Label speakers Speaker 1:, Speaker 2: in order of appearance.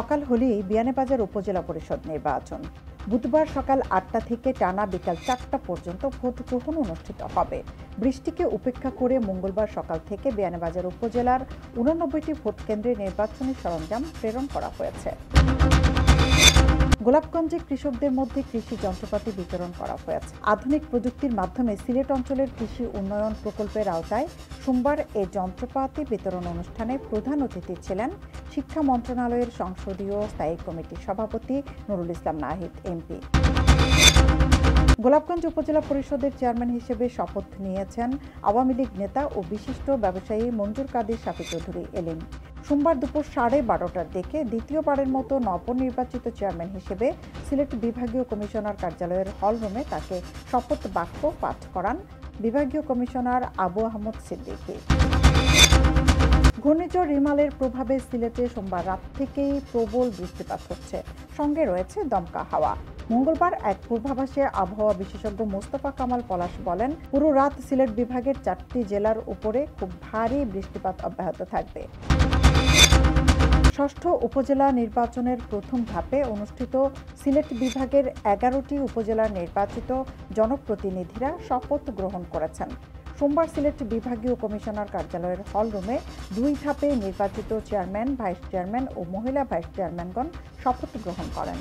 Speaker 1: সকাল হলেই বিয়ানীবাজার উপজেলা পরিষদ নির্বাচন। বুধবার সকাল ৮টা থেকে টানা বিকাল ৪টা পর্যন্ত ভোট গ্রহণ অনুষ্ঠিত হবে। বৃষ্টিকে উপেক্ষা করে মঙ্গলবার সকাল থেকে বিয়ানীবাজার উপজেলার ৮৯টি ভোট কেন্দ্রে নির্বাচনী সরঞ্জাম প্রেরণ করা হয়েছে। গোলাপগঞ্জে কৃষকদের মধ্যে কৃষি যন্ত্রপাতি বিতরণ করা হয়েছে। আধুনিক প্রযুক্তির মাধ্যমে সিলেট অঞ্চলের কৃষি উন্নয়ন প্রকল্পের আওতায় সোমবার এই যন্ত্রপাতি বিতরণ অনুষ্ঠানে প্রধান অতিথি ছিলেন শিক্ষা মন্ত্রণালয়ের সংসদীয় স্থায়ী কমিটির সভাপতি নুরুল ইসলাম নাহিদ এমপি। গোলাপগঞ্জ উপজেলা পরিষদের চেয়ারম্যান হিসেবে শপথ নিয়েছেন আওয়ামী লীগ নেতা ও বিশিষ্ট ব্যবসায়ী মঞ্জুর কাদের শাফি চৌধুরী এলিন। সোমবার দুপুর 12:30টার দিকে দ্বিতীয়বারের মতো নবনির্বাচিত চেয়ারম্যান হিসেবে সিলেট বিভাগীয় কমিশনার কার্যালয়ের হলরুমে তাকে শপথ বাক্য পাঠ করান বিভাগীয় কমিশনার আবু আহমদ সিদ্দিকী। ঘূর্ণিঝড় রিমালের প্রভাবে সিলেটে সোমবার রাত থেকেই প্রবল বৃষ্টিপাত হচ্ছে, সঙ্গে রয়েছে দমকা হাওয়া। মঙ্গলবার এক পূর্বাভাসে আবহাওয়া বিশেষজ্ঞ মোস্তফা কামাল পলাশ বলেন, পুরো রাত সিলেট বিভাগের 4টি জেলার উপরে খুব ভারী বৃষ্টিপাত অব্যাহত থাকবে। ষষ্ঠ উপজেলা নির্বাচনের প্রথম ধাপে অনুষ্ঠিত সিলেট বিভাগের 11টি উপজেলার নির্বাচিত জনপ্রতিনিধিরা শপথ গ্রহণ করেছেন। সোমবার সিলেট বিভাগীয় কমিশনার কার্যালয়ের হলরুমে 2 ধাপে নির্বাচিত চেয়ারম্যান, ভাইস চেয়ারম্যান ও মহিলা ভাইস চেয়ারম্যানগণ শপথ গ্রহণ করেন।